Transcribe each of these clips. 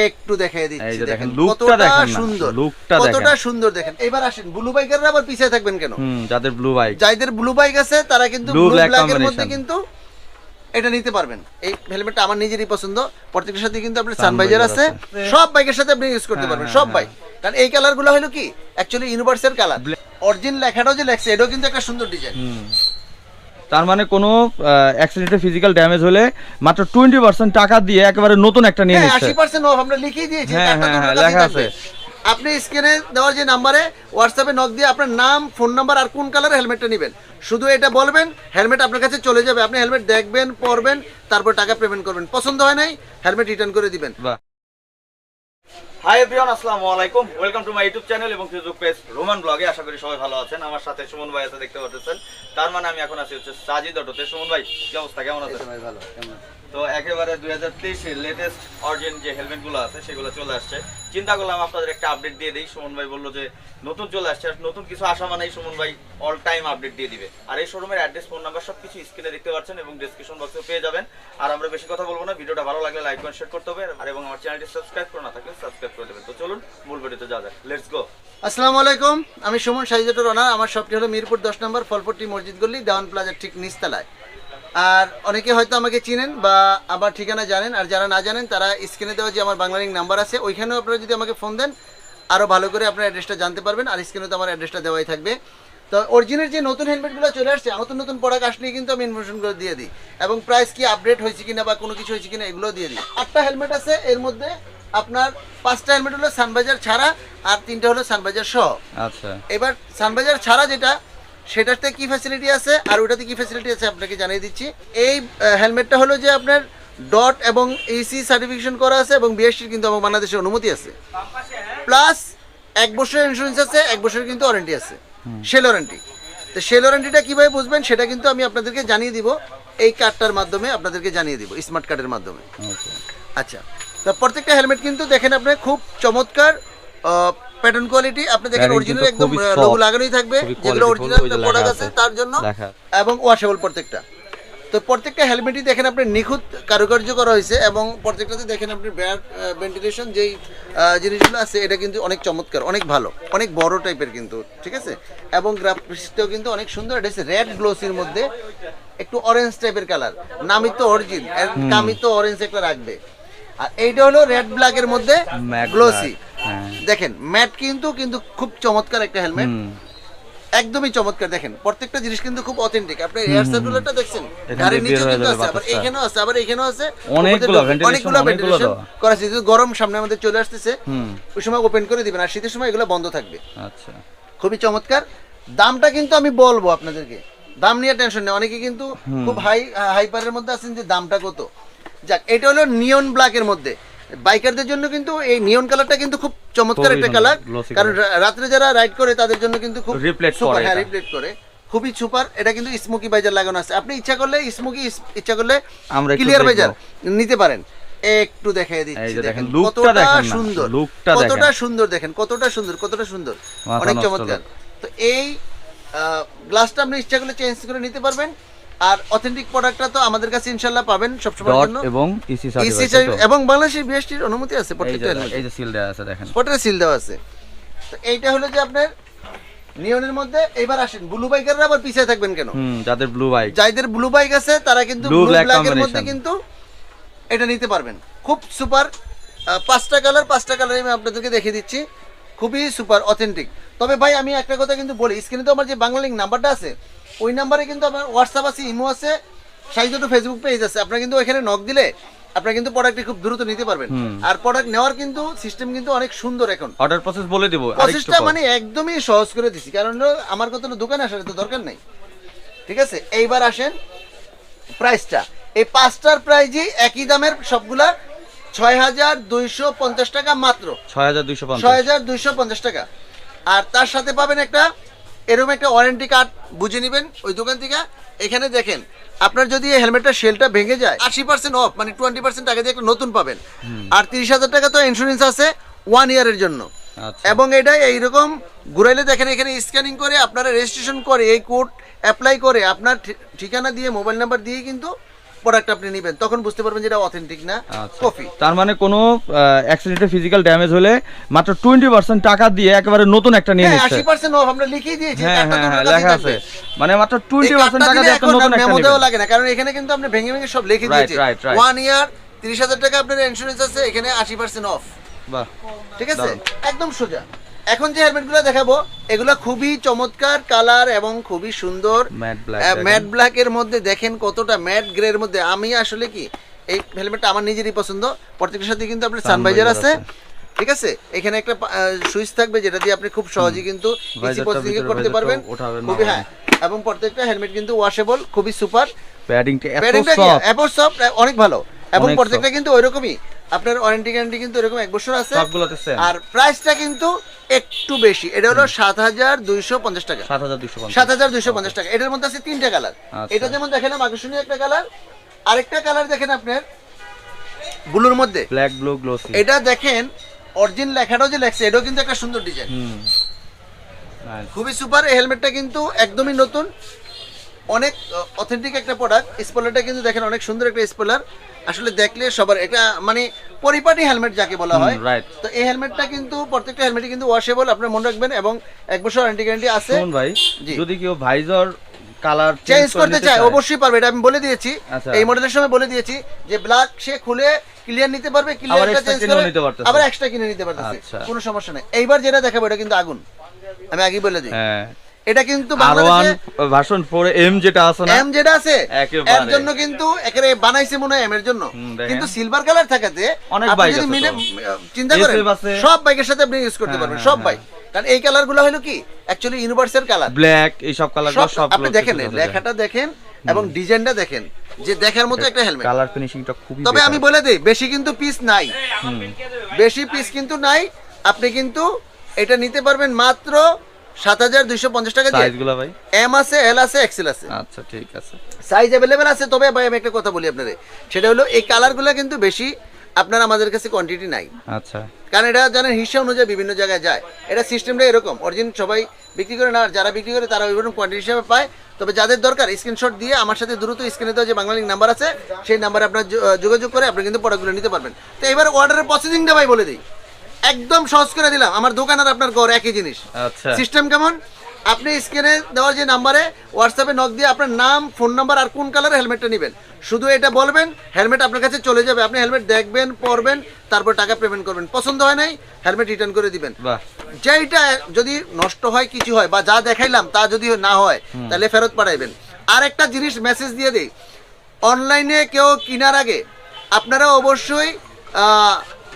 একটু দেখাই দিচ্ছি, দেখেন কতটা সুন্দর, কতটা সুন্দর দেখেন। এবার আসেন ব্লু বাইকাররা আবার পিছিয়ে থাকবেন কেন? যাদের ব্লু বাইক আছে তারা কিন্তু ব্লু ব্ল্যাকের মধ্যে কিন্তু এটা নিতে পারবেন। এই হেলমেটটা আমার নিজেরই পছন্দ, প্রত্যেকটার সাথে কিন্তু আপনার সানভাইজার আছে, সব বাইকের সাথে আপনি ইউজ করতে পারবেন, সব বাইক। কারণ এই কালারগুলো হলো কি অ্যাকচুয়ালি ইউনিভার্সাল কালার। অরিজিন লেখাটাও যে লেখছে এটাও কিন্তু একটা সুন্দর ডিজাইন। তার মানে কোনো অ্যাক্সিডেন্টে ফিজিক্যাল ড্যামেজ হলে মাত্র 20% টাকা দিয়ে একেবারে নতুন একটা নিয়ে নিচ্ছে। 80% অফ আমরা লিখিয়ে দিয়েছি, লেখা আছে। আপনি স্ক্রিনে দেওয়ার যে নাম্বারে হোয়াটসঅ্যাপে নক দিয়ে আপনার নাম, ফোন নাম্বার আর কোন কালারের হেলমেটটা নেবেন শুধু এটা বলবেন, হেলমেট আপনার কাছে চলে যাবে। আপনি হেলমেট দেখবেন, পরবেন, তারপর টাকা পেমেন্ট করবেন। পছন্দ হয় নাই হেলমেট রিটার্ন করে দিবেন। হাই এভরিওয়ান, আসসালামু আলাইকুম, welcome to my YouTube channel এবং ফেসবুক পেজ রোমান ব্লগে। আশা করি সবাই ভালো আছেন। আমার সাথে সুমন ভাই আছে, দেখতে পাচ্ছেন। তার মানে আমি এখন আছি হচ্ছে সাজিদ অটোতে। সুমন ভাই কি অবস্থা, কেমন আছেন? ভাই ভালো, কেমন? তো একেবারে 2023 এর লেটেস্ট অরিজিন যে হেলমেটগুলো আছে সেগুলো চলে আসছে। চিন্তা করলাম আপনাদের একটা আপডেট দিয়ে দেই। সুমন ভাই বললো যে নতুন চলে আসছে, আর নতুন কিছু আসা মানেই সুমন ভাই অল টাইম আপডেট দিয়ে দিবে। আর এই শোরুমের অ্যাড্রেস, ফোন নাম্বার সবকিছু স্ক্রিনে দেখতে পাচ্ছেন এবং ডেসক্রিপশন বক্সে পেয়ে যাবেন। আর আমরা বেশি কথা বলবো না, ভিডিওটা ভালো লাগলে লাইক কমেন্ট শেয়ার করতে হবে, আর এবং আমার চ্যানেলটি সাবস্ক্রাইব করে না থাকলে সাবস্ক্রাইব করে দেবেন। তো চলুন মূল ভিডিওতে যাওয়া যাক, লেটস গো। আসসালামু আলাইকুম, আমি সুমন, সাজিদ অটোর ওনার। আমার শপটি হলো মিরপুর 10 নম্বর ফলপট্টি মসজিদ গলি, দেওয়ান প্লাজার ঠিক নিচতলায়। আর অনেকে হয়তো আমাকে চিনেন বা আবার ঠিকানা জানেন, আর যারা না জানেন তারা স্ক্রিনে দেওয়া যে আমার বাংলা লিঙ্ক নাম্বার আছে ওইখানেও আপনারা যদি আমাকে ফোন দেন আরও ভালো করে আপনার অ্যাড্রেসটা জানতে পারবেন। আর স্ক্রিনে তো আমার অ্যাড্রেসটা দেওয়াই থাকবে। তো অরিজিনের যে নতুন হেলমেটগুলো চলে আসছে, নতুন নতুন প্রোডাক্ট আসলেই কিন্তু আমি ইনফরমেশন করে দিয়ে দিই, এবং প্রাইস কি আপডেট হয়েছে কিনা বা কোনো কিছু হয়েছে কিনা এগুলো দিয়ে দিই। 8টা হেলমেট আছে, এর মধ্যে আপনার 5টা হেলমেট হলো সানভাইজার ছাড়া আর 3টা হলো সানভাইজার সহ। আচ্ছা, এবার সানভাইজার ছাড়া যেটা, সেটাতে কি ফ্যাসিলিটি আছে আর ওটাতে কি ফ্যাসিলিটি আছে আপনাকে জানিয়ে দিচ্ছি। এই হেলমেটটা হলো যে আপনার ডট এবং এসি সার্টিফিকেশন করা আছে এবং বিএসটির কিন্তু আমার বাংলাদেশের অনুমতি আছে, প্লাস 1 বছরের ইন্স্যুরেন্স আছে, 1 বছরের কিন্তু ওয়ারেন্টি আছে, সেল ওয়ারেন্টি। তো সেল ওয়ারেন্টিটা কীভাবে বুঝবেন সেটা কিন্তু আমি আপনাদেরকে জানিয়ে দিব, এই কার্ডটার মাধ্যমে আপনাদেরকে জানিয়ে দিব, স্মার্ট কার্ডের মাধ্যমে। আচ্ছা, তো প্রত্যেকটা হেলমেট কিন্তু দেখেন আপনি খুব চমৎকার প্যাটার্ন কোয়ালিটি। আপনি দেখেন অরিজিনাল একদম লোগো লাগানোই থাকবে, যেগুলো অরিজিনাল প্রোডাক্ট আছে তার জন্য, এবং ওয়াশেবল প্রত্যেকটা। তো প্রত্যেকটা হেলমেটই দেখেন আপনি নিখুঁত কারুকার্য করা হয়েছে, এবং প্রত্যেকটাতে দেখেন আপনি ব্যাড ভেন্টিলেশন যেই জিনিসগুলো আছে এটা কিন্তু অনেক চমৎকার, অনেক ভালো, অনেক বড় টাইপের কিন্তু, ঠিক আছে। এবং গ্রাফিক্সটাও কিন্তু অনেক সুন্দর। এটা হচ্ছে রেড গ্লোসির মধ্যে একটু অরেঞ্জ টাইপের কালার, নামই তো অরিজিন, কামই তো অরেঞ্জ একটা রাখবে। আর এইটা হলো রেড ব্ল্যাকের মধ্যে গ্লোসি। দেখেন ম্যাট কিন্তু কিন্তু খুব চমৎকার একটা হেলমেট, একদমই চমৎকার। দেখেন প্রত্যেকটা জিনিস কিন্তু খুব অথেন্টিক। আপনি এয়ার সার্কুলারটা দেখছেন, গাড়ির নিচে কিন্তু আছে, আবার এখানেও আছে, আবার এখানেও আছে, অনেকগুলো ভেন্টিলেশন করা আছে। গরম সামনে আমাদের চলে আসতেছে, ওই সময় ওপেন করে দিবেন, আর শীতের সময় এগুলো বন্ধ থাকবে। আচ্ছা, খুবই চমৎকার। দামটা কিন্তু আমি বলবো আপনাদেরকে, দাম নিয়ে টেনশন নেই। অনেকে কিন্তু খুব হাইপারের মধ্যে আছেন যে দামটা কত। যাক, এটা হলো নিয়ন ব্ল্যাকের মধ্যে। বাইকারদের জন্য কিন্তু এই নিয়ন কালারটা কিন্তু খুব চমৎকার একটা কালার, কারণ রাত্রে যারা রাইড করে তাদের জন্য কিন্তু খুব সুপার, হ্যাঁ রিফ্লেক্ট করে, খুবই সুপার। এটা কিন্তু স্মোকি বাইজার লাগানো আছে, আপনি ইচ্ছা করলে স্মোকি, ইচ্ছা করলে ক্লিয়ার বাইজার নিতে পারেন। একটু দেখাই দিচ্ছি, দেখেন কতটা সুন্দর, কতটা সুন্দর, দেখেন কতটা সুন্দর, কতটা সুন্দর, অনেক চমৎকার। তো এই গ্লাসটা আপনি ইচ্ছা করলে চেঞ্জ করে নিতে পারবেন। আর অথেন্টিক প্রোডাক্টটা তো আমাদের কাছে ইনশাআল্লাহ পাবেন সবসময়ের জন্য, এবং ইসি সার্টিফাইড এবং বাংলাদেশের বিএসটির অনুমতি আছে প্রত্যেকটা। এই যে সিল দেওয়া আছে, দেখেন স্পটের সিল দেওয়া আছে। তো এইটা হলো যে আপনার নিয়নের মধ্যে। এবার আসেন ব্লু বাইকাররা আবার পিছিয়ে থাকবেন কেন? যাদের ব্লু বাইক আছে তারা কিন্তু ব্লু ব্ল্যাকের মধ্যে কিন্তু এটা নিতে পারবেন। খুব সুপার, 5টা কালার, 5টা কালার আমি আপনাদেরকে দেখিয়ে দিচ্ছি, খুবই সুপার অথেন্টিক। তবে ভাই আমি একটা কথা কিন্তু বলি, স্ক্রিনে তো আমার যে বাংলা লিঙ্ক নাম্বারটা আছে ওই নাম্বারে কিন্তু আপনার হোয়াটসঅ্যাপ আছে, ইমো আছে, সাজিদ অটো ফেসবুক পেজ আছে। আপনারা কিন্তু ওইখানে নক দিলে আপনারা কিন্তু প্রোডাক্টটি খুব দ্রুত নিতে পারবেন। আর প্রোডাক্ট নেওয়ার কিন্তু সিস্টেম কিন্তু অনেক সুন্দর। এখন অর্ডার প্রসেস বলে দেব, প্রসেসটা মানে একদমই সহজ করে দিছি, কারণ আমার কত দোকানে আসার তো দরকার নাই, ঠিক আছে। এইবার আসেন প্রাইসটা, এই 5টার প্রাইজই একই দামের সবগুলা 6250 টাকা, মাত্র 6250 টাকা। আর তার সাথে পাবেন একটা এরকম একটা ওয়ারেন্টি কার্ড, বুঝে নেবেন ওই দোকান থেকে। এখানে দেখেন আপনার যদি এই হেলমেটটার শেলটা ভেঙে যায় 80% অফ, মানে 20% টাকা দিয়ে একটা নতুন পাবেন। আর 30,000 টাকা তো ইন্স্যুরেন্স আছে 1 ইয়ারের জন্য। এবং এটা এইরকম ঘুরাইলে দেখেন এখানে স্ক্যানিং করে আপনারা রেজিস্ট্রেশন করে এই কোড অ্যাপ্লাই করে আপনার ঠিকানা দিয়ে মোবাইল নাম্বার দিয়ে কিন্তু প্রোডাক্ট আপনি নেবেন, তখন বুঝতে পারবেন যে এটা অথেন্টিক না কপি। তার মানে কোনো অ্যাক্সিডেন্টে ফিজিক্যাল ড্যামেজ হলে মাত্র 20% টাকা দিয়ে একেবারে নতুন একটা নিয়ে হ্যাঁ, নিচ্ছে। 80% অফ আমরা লিখিয়ে দিয়েছি, হ্যাঁ কার্ডটা হ্যাঁ তোমার লেখা কাছেই আছে, থাকবে। মানে মাত্র 20% টাকা দিয়ে একটা নতুন একটা মেমো দেওয়া নিবেন। লাগে না, কারণ এখানে কিন্তু আপনি ভেঙে ভেঙে সব লিখে দিয়েছি। right. 1 ইয়ার 30,000 টাকা আপনার ইন্স্যুরেন্স আছে, এখানে 80% অফ। বাহ, ঠিক আছে, একদম সোজা। এখন যে হেলমেটগুলো দেখাবো এগুলো খুবই চমৎকার কালার এবং খুবই সুন্দর ম্যাট ব্ল্যাক এর মধ্যে। দেখেন কতটা ম্যাট গ্রে এর মধ্যে। আমি আসলে কি এই হেলমেটটা আমার নিজেরই পছন্দ। প্রত্যেকটার সাথে কিন্তু আপনার সানভাইজার আছে, ঠিক আছে। এখানে একটা সুইচ থাকবে যেটা দিয়ে আপনি খুব সহজেই কিন্তু ইজি পজিশনিং করতে পারবেন, খুবই। হ্যাঁ, এবং প্রত্যেকটা হেলমেট কিন্তু ওয়াশেবল, খুবই সুপার। প্যাডিংটা এত সফট, অনেক ভালো। এবং প্রত্যেকটা কিন্তু ওইরকমই, আপনার ওয়ারেন্টি গ্যারান্টি কিন্তু এরকম 1 বছর আছে। আর প্রাইসটা কিন্তু একটু বেশি, এটা হলো 7,250 টাকা। 7,250 টাকা। এটার মধ্যে আছে 3টা কালার। এটা যেমন দেখেন আকর্ষণীয় একটা কালার, আরেকটা কালার দেখেন আপনার ব্লুর মধ্যে, ব্ল্যাক ব্লু গ্লোসি। এটা দেখেন অরিজিন লেখাটাও যে লেখছে, এটাও কিন্তু একটা সুন্দর ডিজাইন, খুবই সুপার। এই হেলমেটটা কিন্তু একদমই নতুন, অনেক অথেন্টিক একটা প্রোডাক্ট। স্পয়লারটা কিন্তু দেখেন অনেক সুন্দর একটা স্পয়লার, আসলে দেখলে সবার এটা মানে পরিপাটি হেলমেট যাকে বলা হয়। তো এই হেলমেটটা কিন্তু প্রত্যেকটা হেলমেটই কিন্তু ওয়াশেবল, আপনি মনে রাখবেন, এবং 1 বছর ওয়ারেন্টি গ্যারান্টি আছে। শুনুন ভাই, যদি কেউ ভাইজার কালার চেঞ্জ করতে চায় অবশ্যই পারবে, এটা আমি বলে দিয়েছি। এই মডেলের সময় বলে দিয়েছি যে ব্ল্যাক সে খুলে ক্লিয়ার নিতে পারবে, ক্লিয়ারটা চেঞ্জ করে আবার এক্সট্রা কিনে নিতে পারতেছে, কোনো সমস্যা নেই। এইবার যেটা দেখাবো এটা কিন্তু আগুন, আমি আগেই বলে দিই। এটা কিন্তু বাংলাদেশে ভার্সন 4 এম যেটা আছে না, এম যেটা আছে এর জন্য কিন্তু একেবারে বানাইছে মনে হয় এম এর জন্য, কিন্তু সিলভার কালার থাকাতে অনেক বাইক আছে, চিন্তা করেন সব বাইকের সাথে আপনি ইউজ করতে পারবেন, সব বাইক। কারণ এই কালারগুলো হলো কি অ্যাকচুয়ালি ইউনিভার্সাল কালার, ব্ল্যাক, এই সব কালারগুলো সব আপনি দেখেন, লেখাটা দেখেন এবং ডিজাইনটা দেখেন, যে দেখার মতো একটা হেলমেট। কালার ফিনিশিংটা খুবই। তবে আমি বলে দেই বেশি কিন্তু পিস নাই, বেশি পিস কিন্তু নাই। আপনি কিন্তু এটা নিতে পারবেন মাত্র 7,250 টাকা দিয়ে। সাইজগুলো ভাই এম আছে, এল আছে, এক্সেল আছে। আচ্ছা ঠিক আছে, সাইজ अवेलेबल আছে। তবে ভাই আমি একটা কথা বলি আপনাদের, সেটা হলো এই কালারগুলো কিন্তু বেশি আপনার আমাদের কাছে কোয়ান্টিটি নাই। আচ্ছা, কারণ এটা জানেন হিসাব অনুযায়ী বিভিন্ন জায়গায় যায়, এটা সিস্টেমটা এরকম। অরিজিন সবাই বিক্রি করে না, আর যারা বিক্রি করে তারা ওইরকম কোয়ান্টিটি হিসাবে পায়। তবে যাদের দরকার স্ক্রিনশট দিয়ে আমার সাথে দ্রুত স্ক্রিনে দেওয়া যে বাংলা লিঙ্ক নাম্বার আছে সেই নাম্বারে আপনার যোগাযোগ করে আপনি কিন্তু প্রোডাক্টগুলো নিতে পারবেন। তো এবার অর্ডারের প্রসেসিংটা ভাই বলে দিই, একদম সহজ করে দিলাম। আমার দোকান আর আপনার ঘর একই জিনিস। আচ্ছা, সিস্টেম কেমন, আপনি স্ক্রিনে দেওয়ার যে নাম্বারে হোয়াটসঅ্যাপে নক দিয়ে আপনার নাম, ফোন নাম্বার আর কোন কালারের হেলমেটটা নেবেন শুধু এটা বলবেন, হেলমেট আপনার কাছে চলে যাবে। আপনি হেলমেট দেখবেন, পরবেন, তারপর টাকা পেমেন্ট করবেন। পছন্দ হয় নাই হেলমেট রিটার্ন করে দিবেন। যেইটা যদি নষ্ট হয়, কিছু হয়, বা যা দেখাইলাম তা যদি না হয় তাহলে ফেরত পাঠাইবেন। আর একটা জিনিস মেসেজ দিয়ে দেই, অনলাইনে কেউ কেনার আগে আপনারা অবশ্যই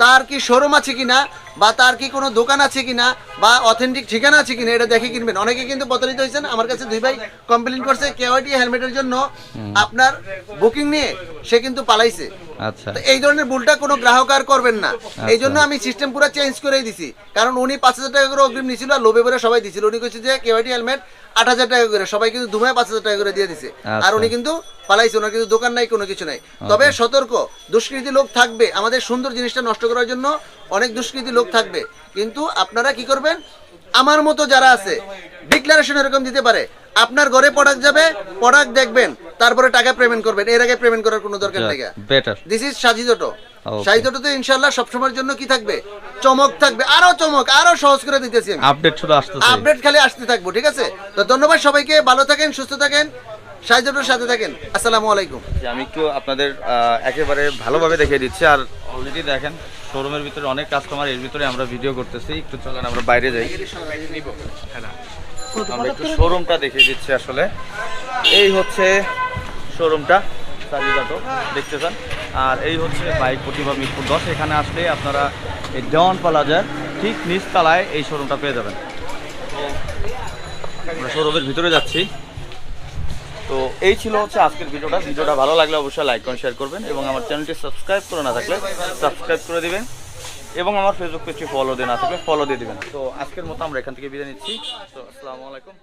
তার কি শোরুম আছে কিনা, বা তার কি কোনো দোকান আছে কিনা, বা অথেন্টিক ঠিকানা আছে কিনা, এটা দেখে কিনবেন। অনেকে কিন্তু প্রতারিত হয়েছেন, আমার কাছে 2 ভাই কমপ্লেইন করছে কেওয়াইটি হেলমেটের জন্য আপনার বুকিং নিয়ে সে কিন্তু পালাইছে। আচ্ছা, তো এই ধরনের ভুলটা কোনো গ্রাহক আর করবেন না। এই জন্য আমি সিস্টেম পুরো চেঞ্জ করেই দিছি। কারণ উনি 5,000 টাকা করে অগ্রিম নিছিল, আর লোভে পড়ে সবাই দিছিল। উনি কইছে যে কেওয়াইটি হেলমেট 8,000 টাকা করে, সবাই কিন্তু দুমায় 5,000 টাকা করে দিয়ে দিছে। আর উনি কিন্তু পালাইছে, ওনার কিন্তু দোকান নাই, কোনো কিছু নাই। তবে সতর্ক, দুষ্কৃতী লোক থাকবে, আমাদের সুন্দর জিনিসটা নষ্ট করার জন্য অনেক দুষ্কৃতী লোক থাকবে। কিন্তু আপনারা কি করবেন, আমার মতো যারা আছে ডিক্লারেশন এরকম দিতে পারে, আপনার ঘরে প্রোডাক্ট যাবে, প্রোডাক্ট দেখবেন, তারপরে টাকা পেমেন্ট করবেন। এর আগে পেমেন্ট করার কোনো দরকার নেই। Better. This is Sajid auto. Sajid অটোতে ইনশাআল্লাহ সবসময়ের জন্য কি থাকবে, চমক থাকবে, আরো চমক, আরো সহজ করে দিতেছি আমি। আপডেট শুধু আসতেছে, আপডেট খালি আসতে থাকবো, ঠিক আছে। তো ধন্যবাদ সবাইকে, ভালো থাকেন, সুস্থ থাকেন, সাজিদ অটোর সাথে থাকেন। আসসালামু আলাইকুম। আমি একটু আপনাদের একেবারে ভালোভাবে দেখিয়ে দিচ্ছি। আর অলরেডি দেখেন শোরুমের ভিতরে অনেক কাস্টমার, এর ভিতরে আমরা ভিডিও করতেছি। একটু চলেন আমরা বাইরে যাই, আমরা একটু শোরুমটা দেখিয়ে দিচ্ছি। আসলে এই হচ্ছে শোরুমটা, সাজিদ অটো দেখতেছেন। আর এই হচ্ছে বাইক প্রতিভা মিরপুর 10। এখানে আসলে আপনারা এই দেওয়ান প্লাজার ঠিক নিচ তলায় এই শোরুমটা পেয়ে যাবেন। তো আমরা শোরুমের ভিতরে যাচ্ছি। তো এই ছিল হচ্ছে আজকের ভিডিওটা ভালো লাগলে অবশ্যই লাইক করেন, শেয়ার করবেন, এবং আমার চ্যানেলটি সাবস্ক্রাইব করে না থাকলে সাবস্ক্রাইব করে দিবেন, এবং আমার ফেসবুক পেজটি ফলো দিয়ে না থাকলে ফলো দিয়ে দিবেন। তো আজকের মতো আমরা এখান থেকে বিদায় নিচ্ছি। তো আসসালামু আলাইকুম।